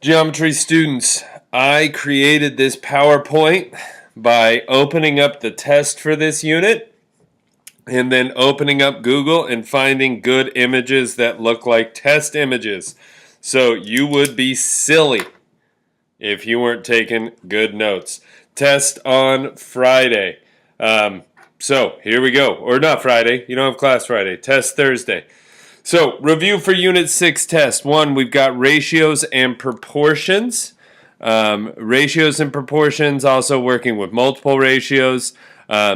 Geometry students, I created this PowerPoint by opening up the test for this unit and then opening up Google and finding good images that look like test images. So you would be silly if you weren't taking good notes. Test on Friday. So here we go. Or not Friday. You don't have class Friday. Test Thursday. So, review for Unit 6 test. 1, we've got ratios and proportions. Ratios and proportions, also working with multiple ratios,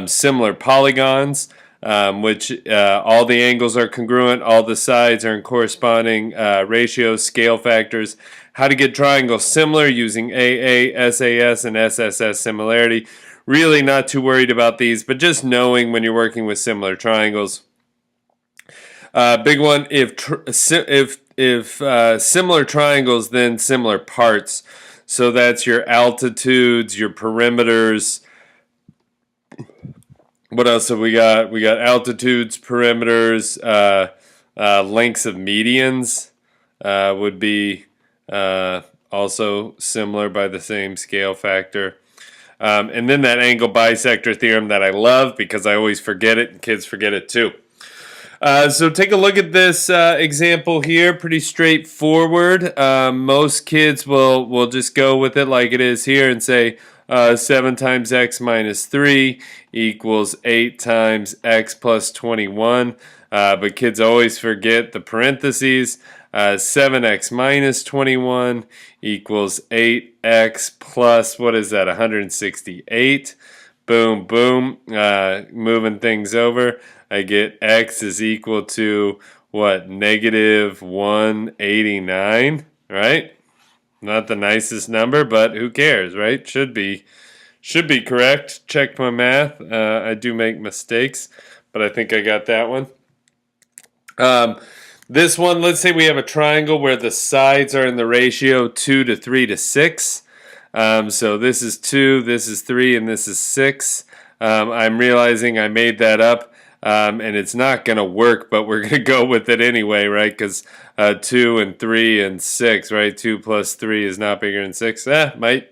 similar polygons, which all the angles are congruent, all the sides are in corresponding ratios, scale factors. How to get triangles similar using AA, SAS, and SSS similarity. Really not too worried about these, but just knowing when you're working with similar triangles. Big one, if similar triangles, then similar parts. So that's your altitudes, your perimeters. What else have we got? We got altitudes, perimeters, lengths of medians would be also similar by the same scale factor. And then that angle bisector theorem that I love because I always forget it and kids forget it too. So take a look at this example here. Pretty straightforward. Most kids will just go with it like it is here and say 7 times x minus 3 equals 8 times x plus 21. But kids always forget the parentheses. 7x minus 21 equals 8x plus, what is that, 168. Boom, boom. Moving things over. I get x is equal to, what, negative 189, right? Not the nicest number, but who cares, right? Should be correct. Check my math. I do make mistakes, but I think I got that one. This one, let's say we have a triangle where the sides are in the ratio 2 to 3 to 6. So this is 2, this is 3, and this is 6. I'm realizing I made that up. And it's not going to work, but we're going to go with it anyway, right? Because 2 and 3 and 6, right? 2 plus 3 is not bigger than 6. Might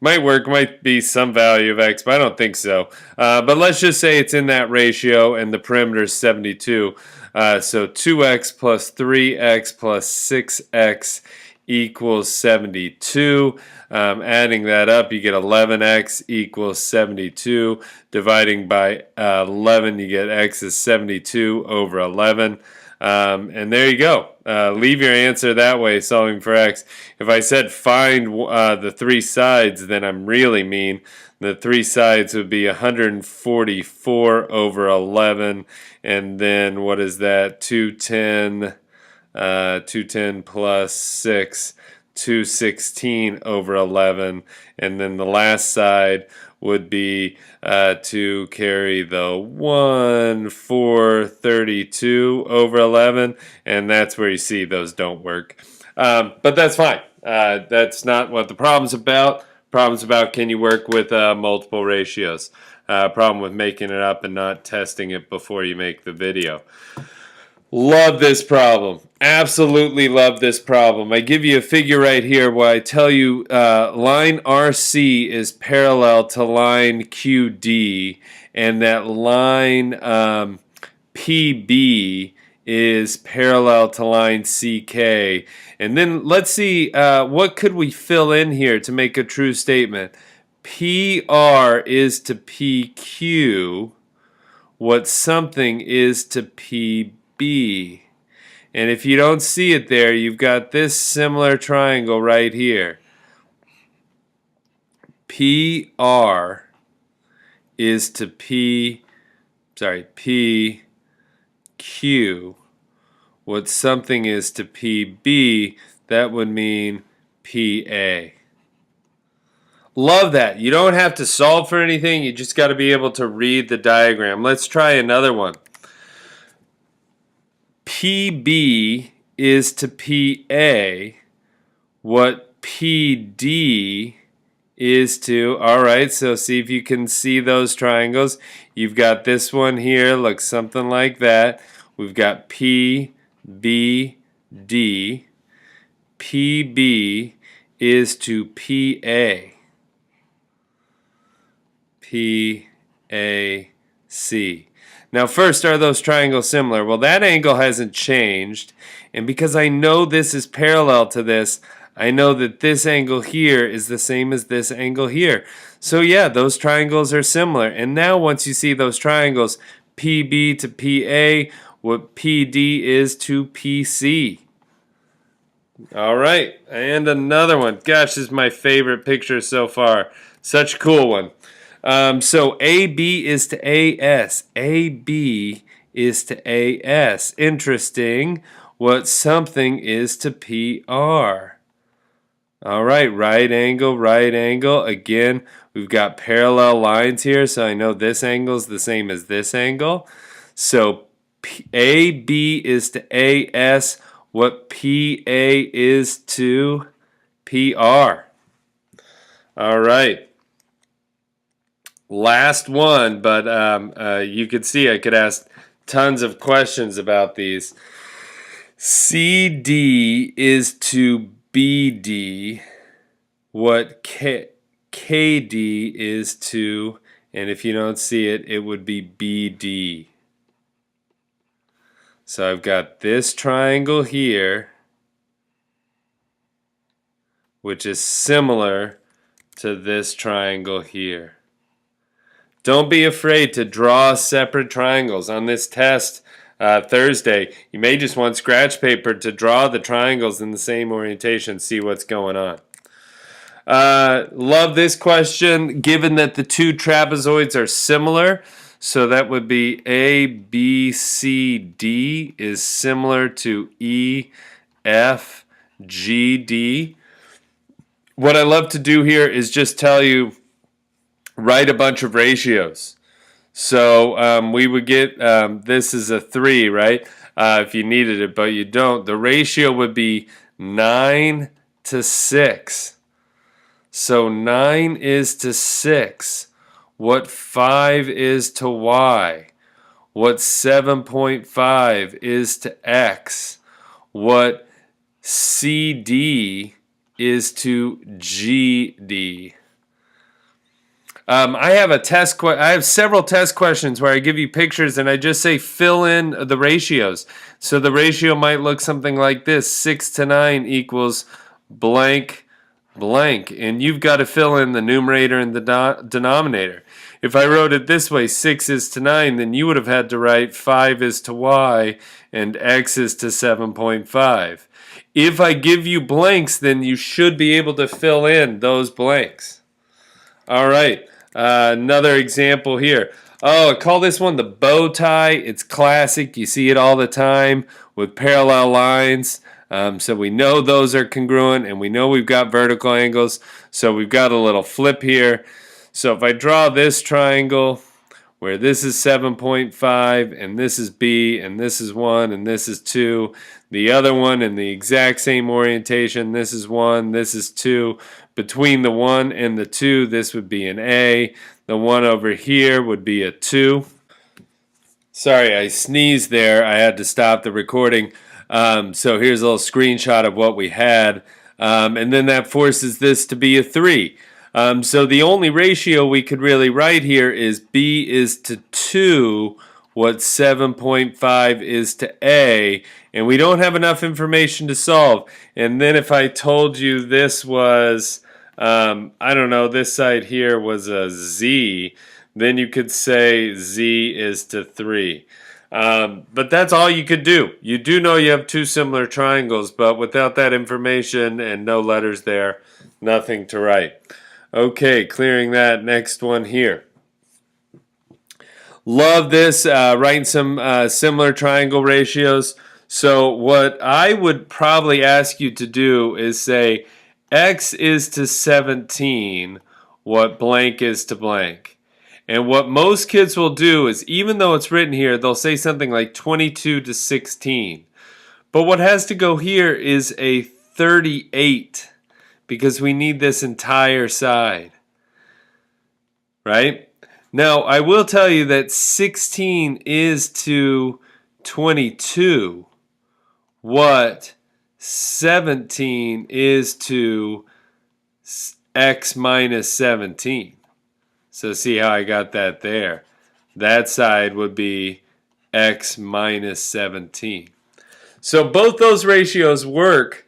work, might be some value of x, but I don't think so. But let's just say it's in that ratio, and the perimeter is 72. So 2x plus 3x plus 6x equals 72. Adding that up, you get 11x equals 72. Dividing by 11, you get x is 72 over 11. And there you go. Leave your answer that way, solving for x. If I said find the 3 sides, then I'm really mean. The 3 sides would be 144 over 11. And then what is that? 210 plus 6. 216 over 11, and then the last side would be to carry the 1, 432 over 11, and that's where you see those don't work. But that's fine. That's not what the problem's about. Problem's about can you work with multiple ratios. Problem with making it up and not testing it before you make the video. Love this problem. Absolutely love this problem. I give you a figure right here where I tell you line RC is parallel to line QD, and that line PB is parallel to line CK. And then let's see, what could we fill in here to make a true statement? PR is to PQ what something is to PB. And if you don't see it there, you've got this similar triangle right here. PR is to PQ what something is to PB. That would mean PA. Love that. You don't have to solve for anything. You just got to be able to read the diagram. Let's try another one. PB is to PA what PD is to, all right, so see if you can see those triangles. You've got this one here, looks something like that. We've got PBD. PB is to PA. PAC. Now first, are those triangles similar? Well, that angle hasn't changed. And because I know this is parallel to this, I know that this angle here is the same as this angle here. So yeah, those triangles are similar. And now once you see those triangles, PB to PA, what PD is to PC. All right, and another one. Gosh, this is my favorite picture so far. Such a cool one. So AB is to AS. AB is to AS. Interesting. What something is to PR. All right, right angle, right angle. Again, we've got parallel lines here, so I know this angle is the same as this angle. So AB is to AS. What PA is to PR. All right. Last one, but you could see I could ask tons of questions about these. CD is to BD. What KD is to, and if you don't see it, it would be BD. So I've got this triangle here, which is similar to this triangle here. Don't be afraid to draw separate triangles. On this test Thursday, you may just want scratch paper to draw the triangles in the same orientation, see what's going on. Love this question, given that the two trapezoids are similar. So that would be ABCD is similar to EFGD. What I love to do here is just tell you, write a bunch of ratios. So we would get, this is a 3, right? If you needed it, but you don't. The ratio would be 9 to 6. So 9 is to 6. What 5 is to Y. What 7.5 is to X. What CD is to GD. I have I have several test questions where I give you pictures and I just say fill in the ratios. So the ratio might look something like this: 6 to 9 equals blank blank, and you've got to fill in the numerator and the denominator. If I wrote it this way, 6 is to 9, then you would have had to write 5 is to Y and X is to 7.5. If I give you blanks, then you should be able to fill in those blanks. All right. Another example here. Oh, I call this one the bow tie. It's classic. You see it all the time with parallel lines. So we know those are congruent, and we know we've got vertical angles. So we've got a little flip here. So if I draw this triangle where this is 7.5, and this is B, and this is 1, and this is 2, the other one in the exact same orientation, this is 1, this is 2. Between the 1 and the 2, this would be an A. The one over here would be a 2. Sorry, I sneezed there. I had to stop the recording. So here's a little screenshot of what we had. And then that forces this to be a 3. So the only ratio we could really write here is B is to 2, what 7.5 is to A, and we don't have enough information to solve. And then if I told you this was, I don't know, this side here was a Z, then you could say Z is to 3. But that's all you could do. You do know you have two similar triangles, but without that information and no letters there, nothing to write. Okay, clearing that. Next one here. Love this, writing some similar triangle ratios. So what I would probably ask you to do is say X is to 17, what blank is to blank. And what most kids will do is, even though it's written here, they'll say something like 22 to 16. But what has to go here is a 38, because we need this entire side. Right? Now, I will tell you that 16 is to 22 what 17 is to x minus 17. So see how I got that there. That side would be x minus 17. So both those ratios work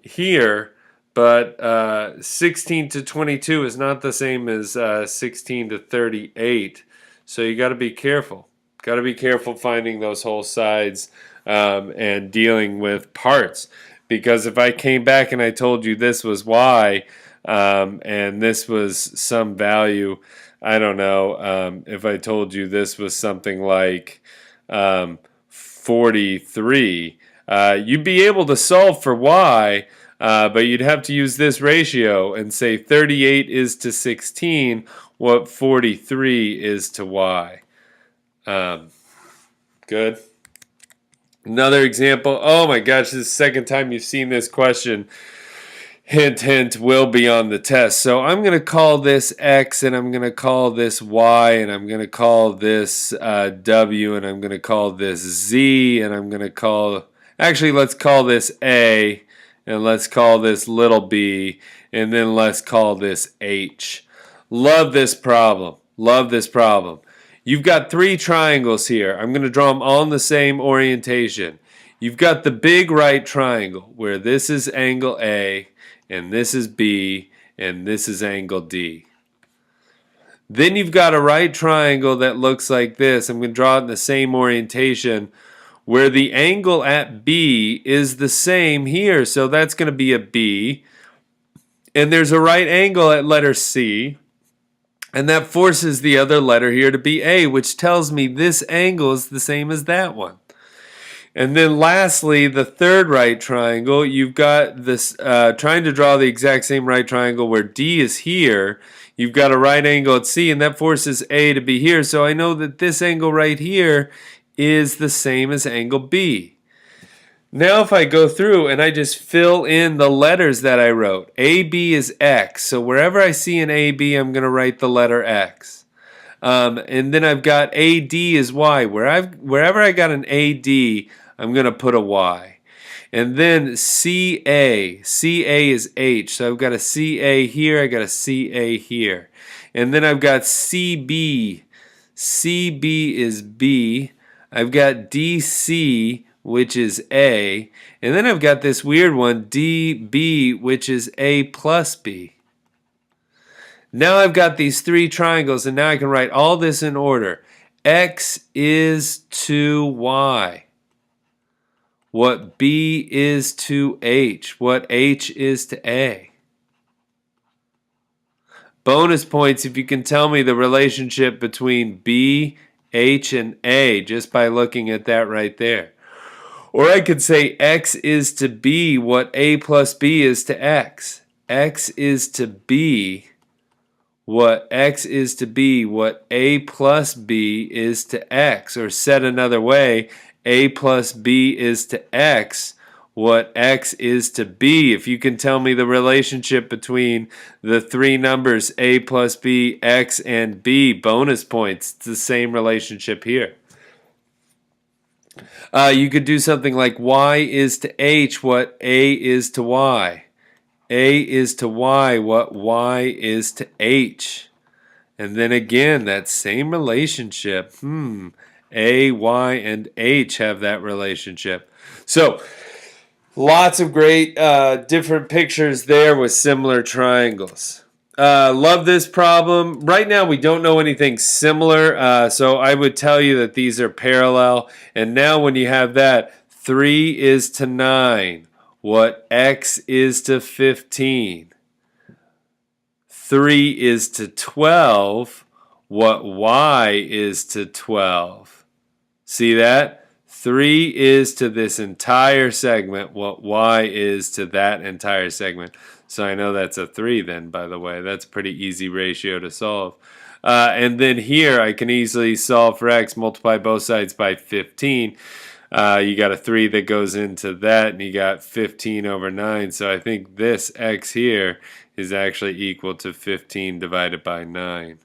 here, but 16 to 22 is not the same as 16 to 38. So you got to be careful. Got to be careful finding those whole sides and dealing with parts. Because if I came back and I told you this was y and this was some value, I don't know, if I told you this was something like 43, you'd be able to solve for y, but you'd have to use this ratio and say 38 is to 16 what 43 is to y. Good. Another example. Oh my gosh, this is the second time you've seen this question. Hint, hint, will be on the test. So I'm going to call this X, and I'm going to call this Y, and I'm going to call this W, and I'm going to call this Z, and I'm going to call, actually let's call this A, and let's call this little b, and then let's call this H. Love this problem. Love this problem. You've got three triangles here. I'm going to draw them all in the same orientation. You've got the big right triangle where this is angle A, and this is B, and this is angle D. Then you've got a right triangle that looks like this. I'm going to draw it in the same orientation where the angle at B is the same here. So that's going to be a B. And there's a right angle at letter C. And that forces the other letter here to be A, which tells me this angle is the same as that one. And then lastly, the third right triangle, you've got this, trying to draw the exact same right triangle where D is here. You've got a right angle at C, and that forces A to be here. So I know that this angle right here is the same as angle B. Now if I go through and I just fill in the letters that I wrote, AB is X, so wherever I see an AB, I'm going to write the letter X. And then I've got AD is Y. Wherever I got an AD, I'm going to put a Y. And then CA is H, so I've got a CA here, I got a CA here. And then I've got CB is B. I've got DC, which is A, and then I've got this weird one, DB, which is A plus B. Now I've got these three triangles, and now I can write all this in order. X is to Y. What B is to H. What H is to A. Bonus points if you can tell me the relationship between B, H, and A just by looking at that right there. Or I could say X is to B what A plus B is to X. X is to B what X is to B what A plus B is to X. Or said another way, A plus B is to X what X is to B. If you can tell me the relationship between the three numbers A plus B, X, and B, bonus points. It's the same relationship here. You could do something like Y is to H what A is to Y. A is to Y what Y is to H. And then again, that same relationship. A, Y, and H have that relationship. So, lots of great different pictures there with similar triangles. Love this problem. Right now we don't know anything similar, so I would tell you that these are parallel. And now when you have that, 3 is to 9, what X is to 15. 3 is to 12, what Y is to 12. See that? 3 is to this entire segment what Y is to that entire segment. So I know that's a 3 then, by the way. That's a pretty easy ratio to solve. And then here I can easily solve for X, multiply both sides by 15. You got a 3 that goes into that, and you got 15 over 9. So I think this X here is actually equal to 15 divided by 9.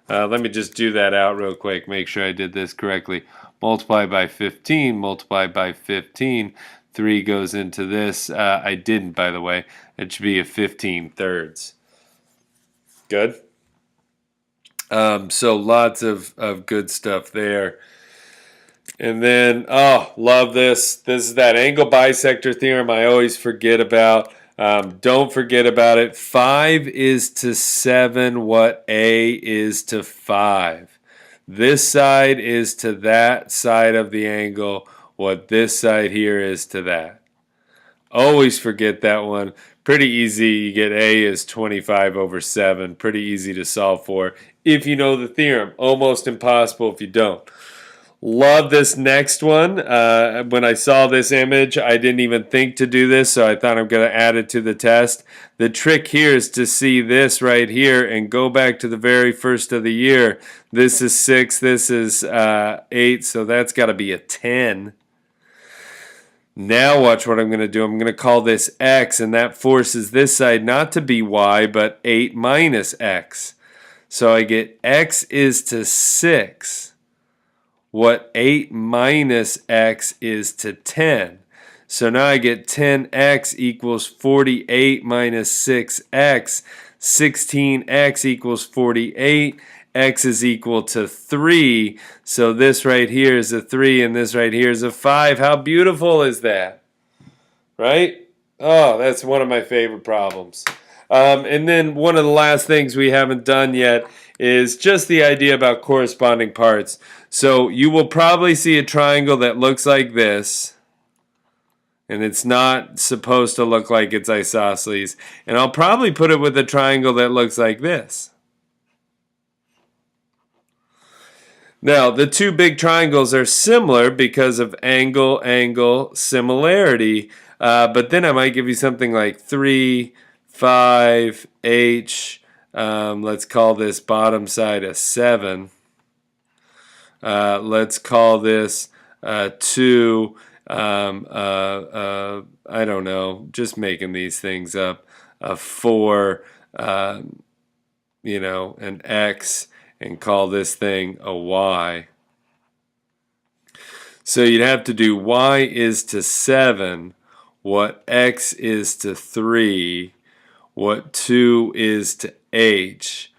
Let me just do that out real quick, make sure I did this correctly. Multiply by 15, multiply by 15. 3 goes into this. I didn't, by the way. It should be a 15/3. Good. So lots of good stuff there. And then, oh, love this. This is that angle bisector theorem I always forget about. Don't forget about it. 5 is to 7 what A is to 5. This side is to that side of the angle what this side here is to that. Always forget that one. Pretty easy. You get A is 25/7. Pretty easy to solve for if you know the theorem. Almost impossible if you don't. Love this next one. When I saw this image, I didn't even think to do this, so I thought I'm going to add it to the test. The trick here is to see this right here and go back to the very first of the year. This is 6, this is 8, so that's got to be a 10. Now watch what I'm going to do. I'm going to call this x, and that forces this side not to be y, but 8 minus x. So I get x is to 6. What 8 minus x is to 10. So now I get 10x equals 48 minus 6x. 16x equals 48. X is equal to 3. So this right here is a 3 and this right here is a 5. How beautiful is that? Right? Oh, that's one of my favorite problems. And then one of the last things we haven't done yet is just the idea about corresponding parts. So you will probably see a triangle that looks like this, and it's not supposed to look like it's isosceles. And I'll probably put it with a triangle that looks like this. Now, the two big triangles are similar because of angle, angle, similarity. But then I might give you something like 3, 5, H. Let's call this bottom side a 7. Let's call this 2. I don't know, just making these things up. A 4, an X, and call this thing a Y. So you'd have to do Y is to 7, what X is to 3, what 2 is to H,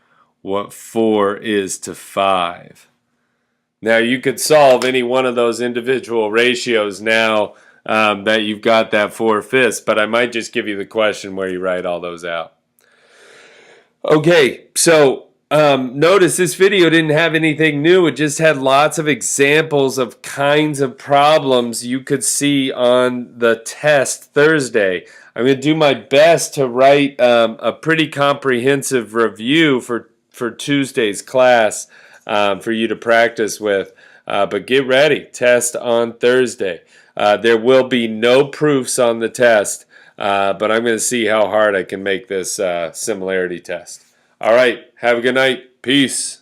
what 4 is to 5. Now you could solve any one of those individual ratios now that you've got that 4/5, but I might just give you the question where you write all those out. Okay, so notice this video didn't have anything new. It just had lots of examples of kinds of problems you could see on the test Thursday. I'm going to do my best to write a pretty comprehensive review for Tuesday's class for you to practice with. But get ready. Test on Thursday. There will be no proofs on the test, but I'm going to see how hard I can make this similarity test. All right. Have a good night. Peace.